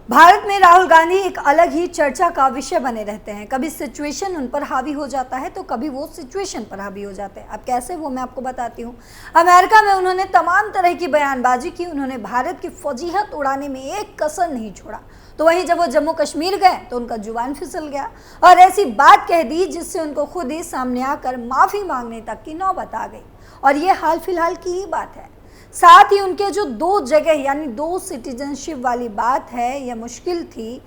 भारत में राहुल गांधी एक अलग ही चर्चा का विषय बने रहते हैं। कभी सिचुएशन उन पर हावी हो जाता है तो कभी वो सिचुएशन पर हावी हो जाते हैं। अब कैसे, वो मैं आपको बताती हूँ। अमेरिका में उन्होंने तमाम तरह की बयानबाजी की। उन्होंने भारत की फजीहत उड़ाने में एक कसर नहीं छोड़ा। तो वहीं जब वो जम्मू कश्मीर गए तो उनका जुबान फिसल गया और ऐसी बात कह दी जिससे उनको खुद ही सामने आकर माफ़ी मांगने तक की नौबत आ गई। और ये हाल फिलहाल की ही बात है। साथ ही उनके जो दो जगह यानी दो सिटीजनशिप वाली बात है, यह मुश्किल थी,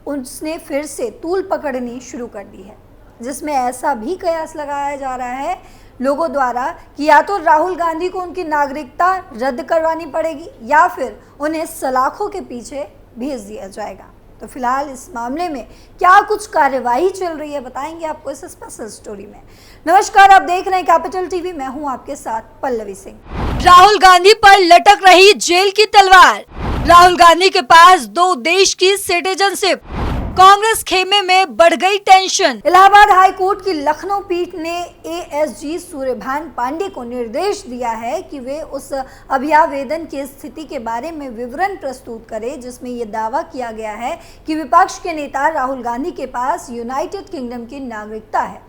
उसने फिर से तूल पकड़नी शुरू कर दी है, जिसमें ऐसा भी कयास लगाया जा रहा है लोगों द्वारा कि या तो राहुल गांधी को उनकी नागरिकता रद्द करवानी पड़ेगी या फिर उन्हें सलाखों के पीछे भेज दिया जाएगा। तो फिलहाल इस मामले में क्या कुछ कार्यवाही चल रही है, बताएंगे आपको इस स्पेशल स्टोरी में। नमस्कार, आप देख रहे हैं कैपिटल टीवी, मैं हूं आपके साथ पल्लवी सिंह। राहुल गांधी पर लटक रही जेल की तलवार। राहुल गांधी के पास दो देश की सिटीजनशिप। कांग्रेस खेमे में बढ़ गई टेंशन। इलाहाबाद हाई कोर्ट की लखनऊ पीठ ने एएसजी सूर्यभान पांडे को निर्देश दिया है कि वे उस अभ्यावेदन की स्थिति के बारे में विवरण प्रस्तुत करें जिसमें यह दावा किया गया है कि विपक्ष के नेता राहुल गांधी के पास यूनाइटेड किंगडम की नागरिकता है।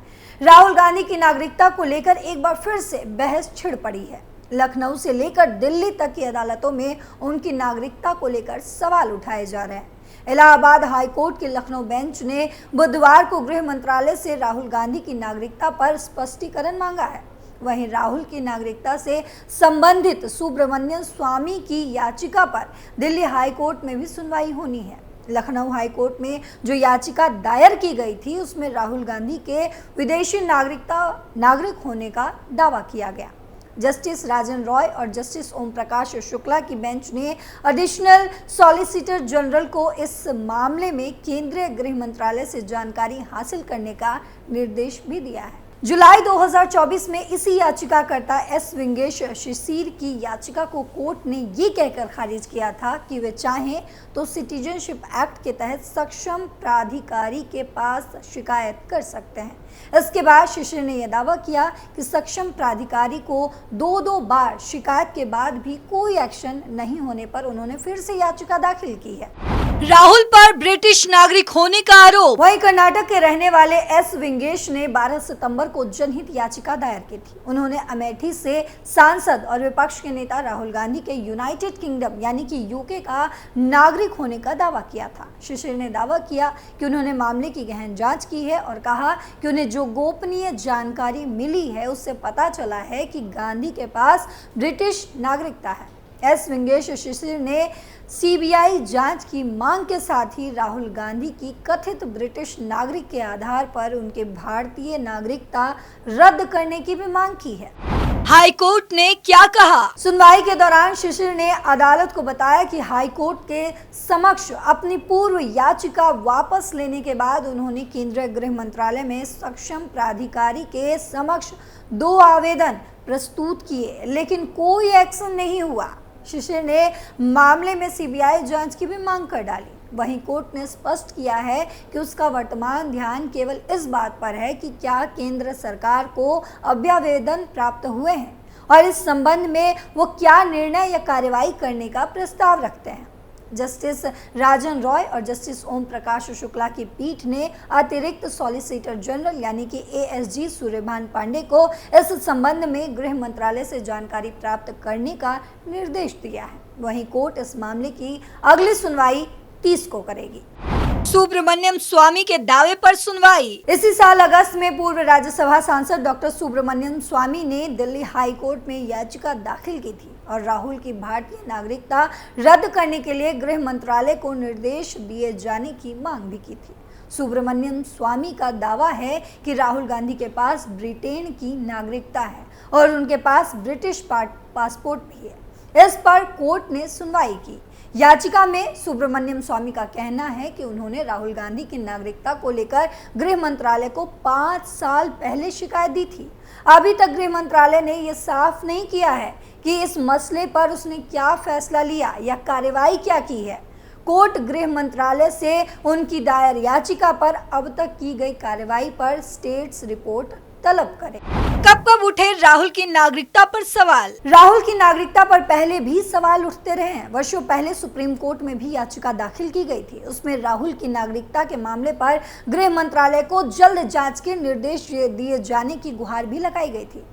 राहुल गांधी की नागरिकता को लेकर एक बार फिर से बहस छिड़ पड़ी है। लखनऊ से लेकर दिल्ली तक की अदालतों में उनकी नागरिकता को लेकर सवाल उठाए जा रहे हैं। इलाहाबाद हाई कोर्ट के लखनऊ बेंच ने बुधवार को गृह मंत्रालय से राहुल गांधी की नागरिकता पर स्पष्टीकरण मांगा है। वहीं राहुल की नागरिकता से संबंधित सुब्रमण्यम स्वामी की याचिका पर दिल्ली हाई कोर्ट में भी सुनवाई होनी है। लखनऊ हाई कोर्ट में जो याचिका दायर की गई थी उसमें राहुल गांधी के विदेशी नागरिक होने का दावा किया गया। जस्टिस राजन रॉय और जस्टिस ओम प्रकाश शुक्ला की बेंच ने एडिशनल सॉलिसिटर जनरल को इस मामले में केंद्रीय गृह मंत्रालय से जानकारी हासिल करने का निर्देश भी दिया है। जुलाई 2024 में इसी याचिकाकर्ता एस विंगेश शिशिर की याचिका को कोर्ट ने ये कहकर खारिज किया था कि वे चाहें तो सिटीजनशिप एक्ट के तहत सक्षम प्राधिकारी के पास शिकायत कर सकते हैं। इसके बाद शिशिर ने यह दावा किया कि सक्षम प्राधिकारी को दो बार शिकायत के बाद भी कोई एक्शन नहीं होने पर उन्होंने फिर से याचिका दाखिल की है। राहुल पर ब्रिटिश नागरिक होने का आरोप। वहीं कर्नाटक के रहने वाले एस विंगेश ने 12 सितंबर को जनहित याचिका दायर की थी। उन्होंने अमेठी से सांसद और विपक्ष के नेता राहुल गांधी के यूनाइटेड किंगडम यानी कि यूके का नागरिक होने का दावा किया था। शिशिर ने दावा किया कि उन्होंने मामले की गहन जांच की है और कहा कि उन्हें जो गोपनीय जानकारी मिली है उससे पता चला है कि गांधी के पास ब्रिटिश नागरिकता है। एस विंगेश शिशिर ने सीबीआई जांच की मांग के साथ ही राहुल गांधी की कथित ब्रिटिश नागरिक के आधार पर उनके भारतीय नागरिकता रद्द करने की भी मांग की है। हाई कोर्ट ने क्या कहा? सुनवाई के दौरान शिशिर ने अदालत को बताया कि हाई कोर्ट के समक्ष अपनी पूर्व याचिका वापस लेने के बाद उन्होंने केंद्रीय गृह मंत्रालय में सक्षम प्राधिकारी के समक्ष 2 आवेदन प्रस्तुत किए, लेकिन कोई एक्शन नहीं हुआ। शिशिर ने मामले में सीबीआई जांच की भी मांग कर डाली। वहीं कोर्ट ने स्पष्ट किया है कि उसका वर्तमान ध्यान केवल इस बात पर है कि क्या केंद्र सरकार को अभ्यावेदन प्राप्त हुए हैं और इस संबंध में वो क्या निर्णय या कार्रवाई करने का प्रस्ताव रखते हैं। जस्टिस राजन रॉय और जस्टिस ओम प्रकाश शुक्ला की पीठ ने अतिरिक्त सॉलिसिटर जनरल यानी कि एएसजी सूर्यभान पांडे को इस संबंध में गृह मंत्रालय से जानकारी प्राप्त करने का निर्देश दिया है। वहीं कोर्ट इस मामले की अगली सुनवाई 30 को करेगी। सुब्रमण्यम स्वामी के दावे पर सुनवाई। इसी साल अगस्त में पूर्व राज्यसभा सांसद डॉक्टर सुब्रमण्यम स्वामी ने दिल्ली हाई कोर्ट में याचिका दाखिल की थी और राहुल की भारतीय नागरिकता रद्द करने के लिए गृह मंत्रालय को निर्देश दिए जाने की मांग भी की थी। सुब्रमण्यम स्वामी का दावा है कि राहुल गांधी के पास ब्रिटेन की नागरिकता है और उनके पास ब्रिटिश पासपोर्ट भी है। इस पर कोर्ट ने सुनवाई की। याचिका में सुब्रमण्यम स्वामी का कहना है कि उन्होंने राहुल गांधी की नागरिकता को लेकर गृह मंत्रालय को 5 साल पहले शिकायत दी थी। अभी तक गृह मंत्रालय ने यह साफ नहीं किया है कि इस मसले पर उसने क्या फैसला लिया या कार्रवाई क्या की है। कोर्ट गृह मंत्रालय से उनकी दायर याचिका पर अब तक की गई कार्रवाई पर स्टेट्स रिपोर्ट तलब करें। कब कब उठे राहुल की नागरिकता पर सवाल। राहुल की नागरिकता पर पहले भी सवाल उठते रहे हैं। वर्षों पहले सुप्रीम कोर्ट में भी याचिका दाखिल की गई थी। उसमें राहुल की नागरिकता के मामले पर गृह मंत्रालय को जल्द जांच के निर्देश दिए जाने की गुहार भी लगाई गई थी।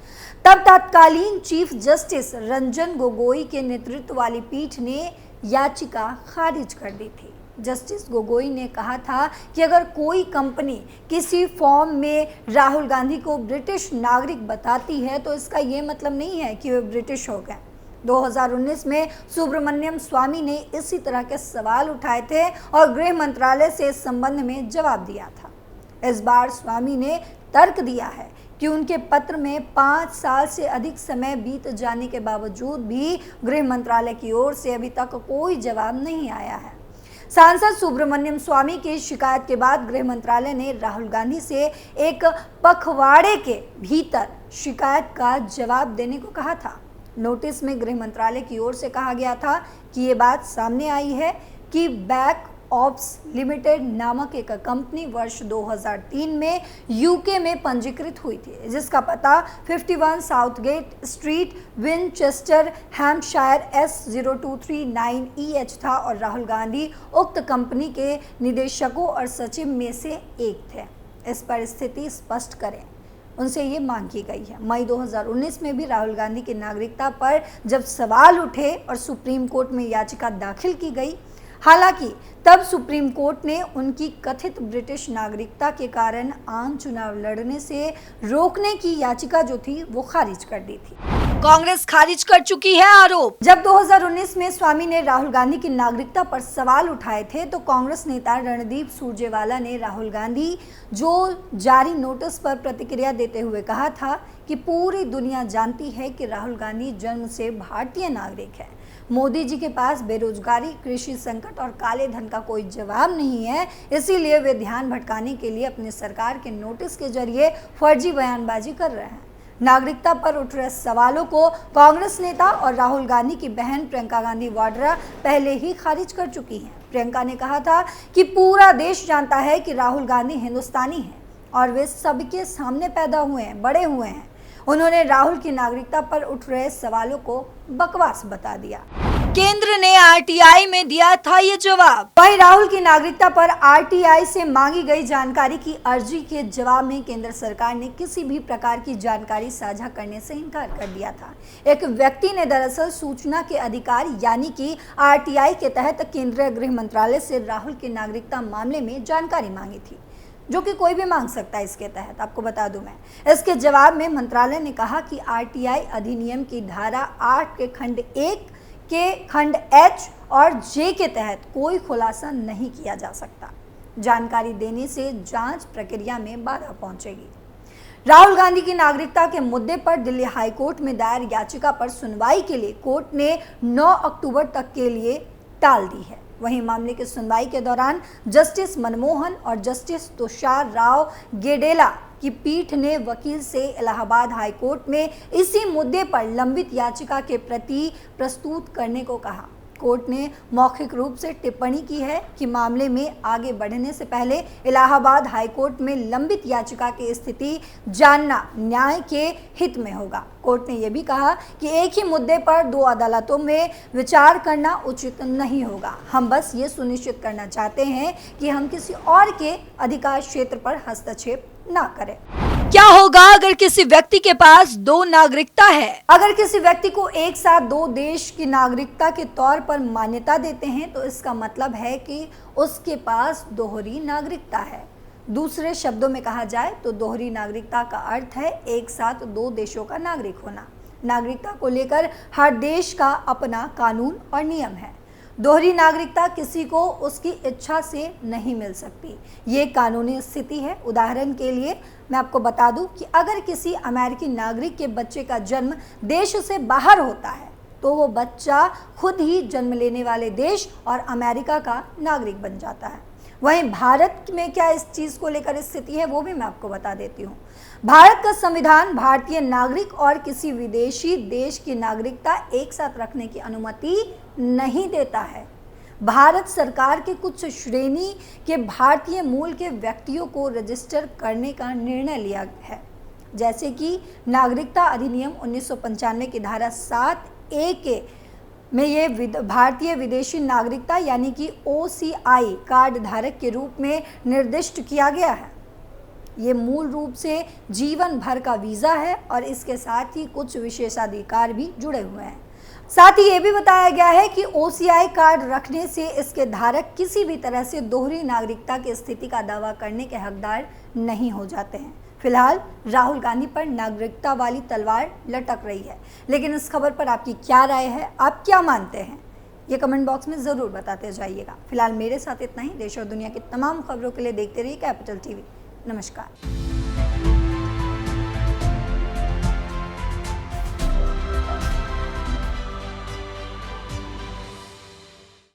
तब तत्कालीन चीफ जस्टिस रंजन गोगोई के नेतृत्व वाली पीठ ने याचिका खारिज कर दी थी। जस्टिस गोगोई ने कहा था कि अगर कोई कंपनी किसी फॉर्म में राहुल गांधी को ब्रिटिश नागरिक बताती है तो इसका ये मतलब नहीं है कि वे ब्रिटिश हो गए। 2019 में सुब्रमण्यम स्वामी ने इसी तरह के सवाल उठाए थे और गृह मंत्रालय से इस संबंध में जवाब दिया था। इस बार स्वामी ने तर्क दिया है कि उनके पत्र में 5 साल से अधिक समय बीत जाने के बावजूद भी गृह मंत्रालय की ओर से अभी तक कोई जवाब नहीं आया है। सांसद सुब्रमण्यम स्वामी की शिकायत के बाद गृह मंत्रालय ने राहुल गांधी से एक पखवाड़े के भीतर शिकायत का जवाब देने को कहा था। नोटिस में गृह मंत्रालय की ओर से कहा गया था कि ये बात सामने आई है कि बैक ऑप्स लिमिटेड नामक एक कंपनी वर्ष 2003 में यूके में पंजीकृत हुई थी, जिसका पता 51 Southgate street, Winchester, Hampshire S0239EH था और राहुल गांधी उक्त कंपनी के निदेशकों और सचिव में से एक थे। इस पर स्थिति स्पष्ट करें, उनसे ये मांग की गई है। मई 2019 में भी राहुल गांधी की नागरिकता पर जब सवाल उठे और सुप्रीम कोर्ट में याचिका दाखिल की गई, हालांकि तब सुप्रीम कोर्ट ने उनकी कथित ब्रिटिश नागरिकता के कारण आम चुनाव लड़ने से रोकने की याचिका जो थी वो खारिज कर दी थी। कांग्रेस खारिज कर चुकी है आरोप। जब 2019 में स्वामी ने राहुल गांधी की नागरिकता पर सवाल उठाए थे तो कांग्रेस नेता रणदीप सुरजेवाला ने राहुल गांधी जो जारी नोटिस पर प्रतिक्रिया देते हुए कहा था कि पूरी दुनिया जानती है कि राहुल गांधी जन्म से भारतीय नागरिक है। मोदी जी के पास बेरोजगारी, कृषि संकट और काले धन का कोई जवाब नहीं है, इसीलिए वे ध्यान भटकाने के लिए अपनी सरकार के नोटिस के जरिए फर्जी बयानबाजी कर रहे हैं। नागरिकता पर उठ रहे सवालों को कांग्रेस नेता और राहुल गांधी की बहन प्रियंका गांधी वाड्रा पहले ही खारिज कर चुकी हैं। प्रियंका ने कहा था कि पूरा देश जानता है कि राहुल गांधी हिंदुस्तानी हैं और वे सबके सामने पैदा हुए हैं, बड़े हुए हैं। उन्होंने राहुल की नागरिकता पर उठ रहे सवालों को बकवास बता दिया। केंद्र ने आरटीआई में दिया था ये जवाब। वहीं राहुल की नागरिकता पर आरटीआई से मांगी गई जानकारी की अर्जी के जवाब में केंद्र सरकार ने किसी भी प्रकार की जानकारी साझा करने से इनकार कर दिया था। एक व्यक्ति ने दरअसल सूचना के अधिकार यानी कि आरटीआई के तहत केंद्रीय गृह मंत्रालय से राहुल की नागरिकता मामले में जानकारी मांगी थी, जो कि कोई भी मांग सकता है। इसके तहत आपको बता दूं मैं, इसके जवाब में मंत्रालय ने कहा कि आरटीआई अधिनियम की धारा 8 के खंड 1 के खंड H और J के तहत कोई खुलासा नहीं किया जा सकता। जानकारी देने से जांच प्रक्रिया में बाधा पहुंचेगी। राहुल गांधी की नागरिकता के मुद्दे पर दिल्ली हाई कोर्ट में दायर याचिका पर सुनवाई के लिए कोर्ट ने 9 अक्टूबर तक के लिए टाल दी है। वहीं मामले की सुनवाई के दौरान जस्टिस मनमोहन और जस्टिस तुषार राव गेडेला की पीठ ने वकील से इलाहाबाद हाई कोर्ट में इसी मुद्दे पर लंबित याचिका के प्रति प्रस्तुत करने को कहा। कोर्ट ने मौखिक रूप से टिप्पणी की है कि मामले में आगे बढ़ने से पहले इलाहाबाद हाई कोर्ट में लंबित याचिका की स्थिति जानना न्याय के हित में होगा। कोर्ट ने यह भी कहा कि एक ही मुद्दे पर 2 अदालतों में विचार करना उचित नहीं होगा। हम बस ये सुनिश्चित करना चाहते हैं कि हम किसी और के अधिकार क्षेत्र पर हस्तक्षेप ना करें। क्या होगा अगर किसी व्यक्ति के पास 2 नागरिकता है? अगर किसी व्यक्ति को एक साथ 2 देश की नागरिकता के तौर पर मान्यता देते हैं तो इसका मतलब है कि उसके पास दोहरी नागरिकता है। दूसरे शब्दों में कहा जाए तो दोहरी नागरिकता का अर्थ है एक साथ 2 देशों का नागरिक होना। नागरिकता को लेकर हर देश का अपना कानून और नियम है। दोहरी नागरिकता किसी को उसकी इच्छा से नहीं मिल सकती, ये कानूनी स्थिति है। उदाहरण के लिए मैं आपको बता दूं कि अगर किसी अमेरिकी नागरिक के बच्चे का जन्म देश से बाहर होता है तो वो बच्चा खुद ही जन्म लेने वाले देश और अमेरिका का नागरिक बन जाता है। वहीं भारत में क्या इस चीज़ को लेकर स्थिति है वो भी मैं आपको बता देती हूँ। भारत का संविधान भारतीय नागरिक और किसी विदेशी देश की नागरिकता एक साथ रखने की अनुमति नहीं देता है। भारत सरकार के कुछ श्रेणी के भारतीय मूल के व्यक्तियों को रजिस्टर करने का निर्णय लिया है। जैसे कि नागरिकता अधिनियम 1995 की धारा 7A के में ये भारतीय विदेशी नागरिकता यानी कि OCI कार्ड धारक के रूप में निर्दिष्ट किया गया है। ये मूल रूप से जीवन भर का वीज़ा है और इसके साथ ही कुछ विशेषाधिकार भी जुड़े हुए हैं। साथ ही ये भी बताया गया है कि OCI कार्ड रखने से इसके धारक किसी भी तरह से दोहरी नागरिकता की स्थिति का दावा करने के हकदार नहीं हो जाते हैं। फिलहाल राहुल गांधी पर नागरिकता वाली तलवार लटक रही है, लेकिन इस खबर पर आपकी क्या राय है, आप क्या मानते हैं, ये कमेंट बॉक्स में ज़रूर बताते जाइएगा। फिलहाल मेरे साथ इतना ही। देश और दुनिया की तमाम खबरों के लिए देखते रहिए कैपिटल टीवी। नमस्कार।